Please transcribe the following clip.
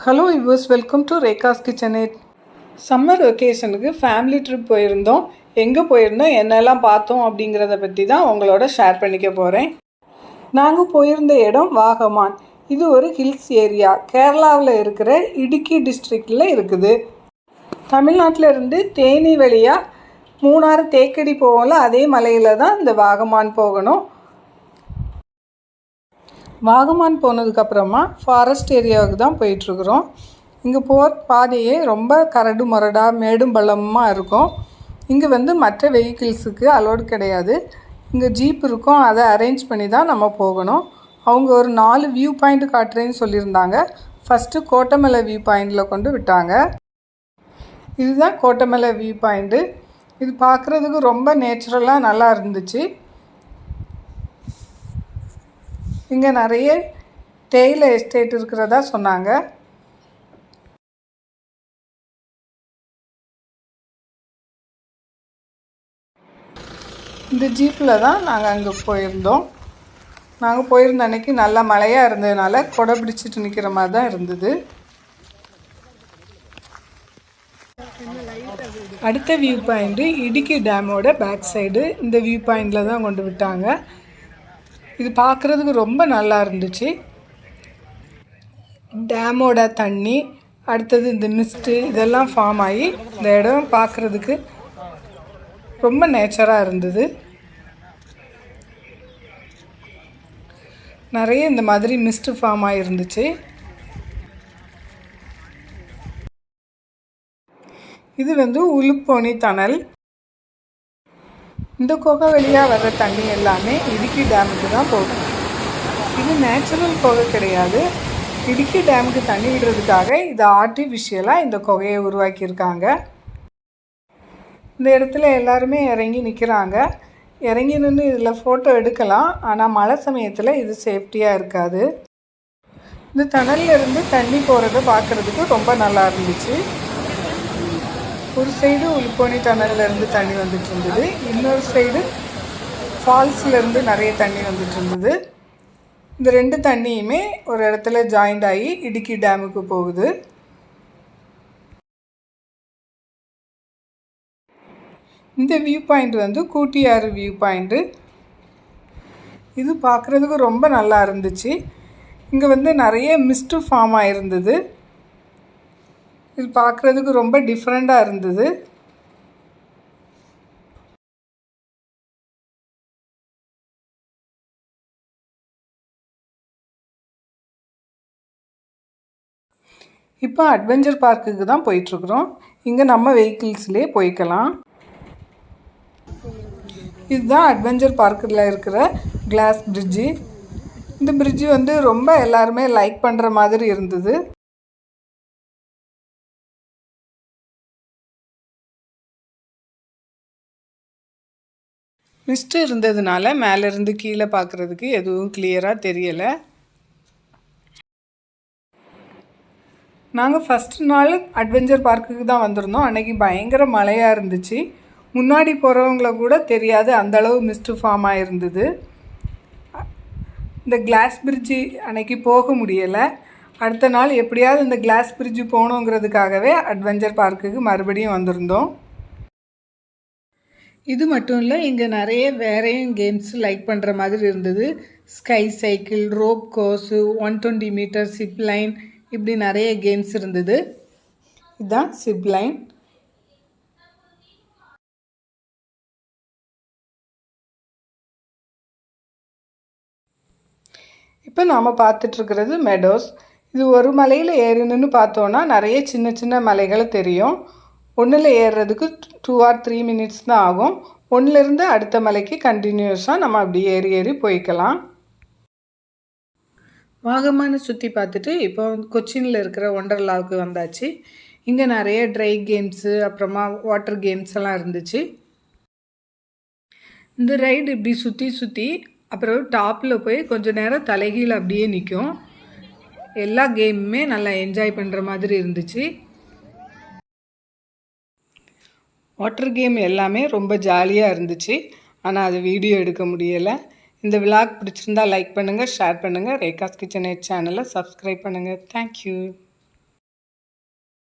Hello viewers, welcome to Rekha's kitchenette. Summer வெக்கேஷனுக்கு family trip போயிருந்தோம். எங்கே போயிருந்தோம், என்னெல்லாம் பார்த்தோம் அப்படிங்கிறத பற்றி தான் உங்களோட ஷேர் பண்ணிக்க போகிறேன். நாங்கள் போயிருந்த இடம் வாகமான். இது ஒரு ஹில்ஸ் ஏரியா, கேரளாவில் இருக்கிற இடுக்கி டிஸ்ட்ரிக்டில் இருக்குது. தமிழ்நாட்டில் இருந்து தேனி வழியாக மூணாறு தேக்கடி போகல, அதே மலையில் தான் இந்த வாகமான் போகணும். வாகமான் போனதுக்கப்புறமா ஃபாரஸ்ட் ஏரியாவுக்கு தான் போயிட்டுருக்குறோம். இங்கே போகிற பாதையே ரொம்ப கரடு முரடாக மேடும் பள்ளமாக இருக்கும். இங்கே மற்ற வெஹிக்கிள்ஸுக்கு அலோடு கிடையாது. இங்கே ஜீப் இருக்கும், அதை அரேஞ்ச் பண்ணி தான் நம்ம போகணும். அவங்க ஒரு 4 வியூ பாயிண்ட் காட்டுறேன்னு சொல்லியிருந்தாங்க. ஃபஸ்ட்டு கோட்டமலை வியூ பாயிண்டில் கொண்டு விட்டாங்க. இதுதான் கோட்டமலை வியூ பாயிண்ட்டு. இது பார்க்குறதுக்கு ரொம்ப நேச்சுரலாக நல்லா இருந்துச்சு. இங்கே நிறைய தேயிலை எஸ்டேட் இருக்கிறதா சொன்னாங்க. இந்த ஜீப்பில் தான் நாங்கள் அங்கே போயிருந்தோம். நாங்கள் போயிருந்த அன்றைக்கி நல்லா மழையாக இருந்ததுனால கொடை பிடிச்சிட்டு நிற்கிற மாதிரி தான் இருந்தது. அடுத்த வியூ பாயிண்ட்டு இடுக்கி டேமோட பேக் சைடு. இந்த வியூ பாயிண்டில் தான் கொண்டு விட்டாங்க. இது பார்க்குறதுக்கு ரொம்ப நல்லா இருந்துச்சு. டேமோட தண்ணி, அடுத்தது இந்த மிஸ்ட்டு இதெல்லாம் ஃபார்ம் ஆகி இந்த இடம் பார்க்குறதுக்கு ரொம்ப நேச்சராக இருந்தது. நிறைய இந்த மாதிரி மிஸ்ட்டு ஃபார்ம் ஆகி இருந்துச்சு. இது உலுப்போனி டனல். இந்த குகை வழியாக வர்ற தண்ணி எல்லாமே இடுக்கி டேமுக்கு தான் போகும். இது நேச்சுரல் குகை கிடையாது. இடுக்கி டேமுக்கு தண்ணி விடுறதுக்காக இது ஆர்டிஃபிஷியலாக இந்த குகையை உருவாக்கியிருக்காங்க. இந்த இடத்துல எல்லாருமே இறங்கி நிற்கிறாங்க. இறங்கி நின்று இதில் ஃபோட்டோ எடுக்கலாம். ஆனால் மழை சமயத்தில் இது சேஃப்டியாக இருக்காது. இந்த டனல்லேருந்து தண்ணி போகிறத பார்க்குறதுக்கு ரொம்ப நல்லா இருந்துச்சு. ஒரு சைடு உலுப்போனி டனல்லேருந்து தண்ணி வந்துட்டு இருந்தது, இன்னொரு சைடு ஃபால்ஸ்லேருந்து நிறைய தண்ணி வந்துட்டு இருந்தது. இந்த 2 தண்ணியுமே ஒரு இடத்துல ஜாயிண்ட் ஆகி இடுக்கி டேமுக்கு போகுது. இந்த வியூ பாயிண்ட் கூட்டியாறு வியூ பாயிண்ட்டு. இது பார்க்குறதுக்கு ரொம்ப நல்லா இருந்துச்சு. இங்கே நிறைய மிஸ்ட்டு ஃபார்ம் ஆகிருந்தது. இது பார்க்குறதுக்கு ரொம்ப டிஃப்ரெண்ட்டாக இருந்தது. இப்போ அட்வென்ச்சர் பார்க்குக்கு தான் போயிட்டுருக்குறோம். இங்கே நம்ம வெஹிக்கிள்ஸ்லேயே போய்க்கலாம். இதுதான் அட்வென்ச்சர் பார்க்கில் இருக்கிற கிளாஸ் பிரிட்ஜு. இந்த பிரிட்ஜு ரொம்ப எல்லாருமே லைக் பண்ணுற மாதிரி இருந்தது. மிஸ்ட்டு இருந்ததுனால மேலேருந்து கீழே பார்க்குறதுக்கு எதுவும் கிளியராக தெரியலை. நாங்கள் ஃபஸ்ட்டு நாள் அட்வென்ச்சர் பார்க்குக்கு தான் வந்திருந்தோம். அன்றைக்கி பயங்கர மழையாக இருந்துச்சு. முன்னாடி போகிறவங்கள கூட தெரியாது, அந்தளவு மிஸ்ட்டு ஃபார்ம் ஆகிருந்தது. இந்த கிளாஸ் பிரிட்ஜு அன்றைக்கி போக முடியலை. அடுத்த நாள் எப்படியாவது இந்த கிளாஸ் பிரிட்ஜு போகணுங்கிறதுக்காகவே அட்வென்ச்சர் பார்க்குக்கு மறுபடியும் வந்திருந்தோம். இது மட்டும் இல்லை, இங்கே நிறைய வேறையும் கேம்ஸ் லைக் பண்ணுற மாதிரி இருந்தது. Sky cycle, rope course, 120 metre zip line, இப்படி நிறைய கேம்ஸ் இருந்தது. இதுதான் சிப் லைன். இப்போ நாம் பார்த்துட்ருக்கிறது மெடோஸ். இது ஒரு மலையில் ஏறணுன்னு பார்த்தோன்னா நிறைய சின்ன சின்ன மலைகளை தெரியும். ஒன்றில் ஏறுறதுக்கு 2 or 3 minutes தான் ஆகும். ஒன்றிலேருந்து அடுத்த மலைக்கு கண்டினியூஸாக நம்ம அப்படி ஏறி போய்க்கலாம். வாகமானை சுற்றி பார்த்துட்டு இப்போ கொச்சினில் இருக்கிற ஒண்டர்லாவுக்கு வந்தாச்சு. இங்கே நிறைய ட்ரை கேம்ஸு, அப்புறமா வாட்டர் கேம்ஸ் எல்லாம் இருந்துச்சு. இந்த ரைடு இப்படி சுற்றி அப்புறம் டாப்பில் போய் கொஞ்சம் நேரம் தலைகீழ் அப்படியே நிற்கும். எல்லா கேமுமே நல்லா என்ஜாய் பண்ணுற மாதிரி இருந்துச்சு. வாட்டர் கேம் எல்லாமே ரொம்ப ஜாலியாக இருந்துச்சு. ஆனால் அது வீடியோ எடுக்க முடியலை. இந்த விலாக் பிடிச்சிருந்தால் லைக் பண்ணுங்கள், ஷேர் பண்ணுங்கள். ரேகாஸ் கிச்சனேட் சேனலை சப்ஸ்கிரைப் பண்ணுங்கள். தேங்க்யூ.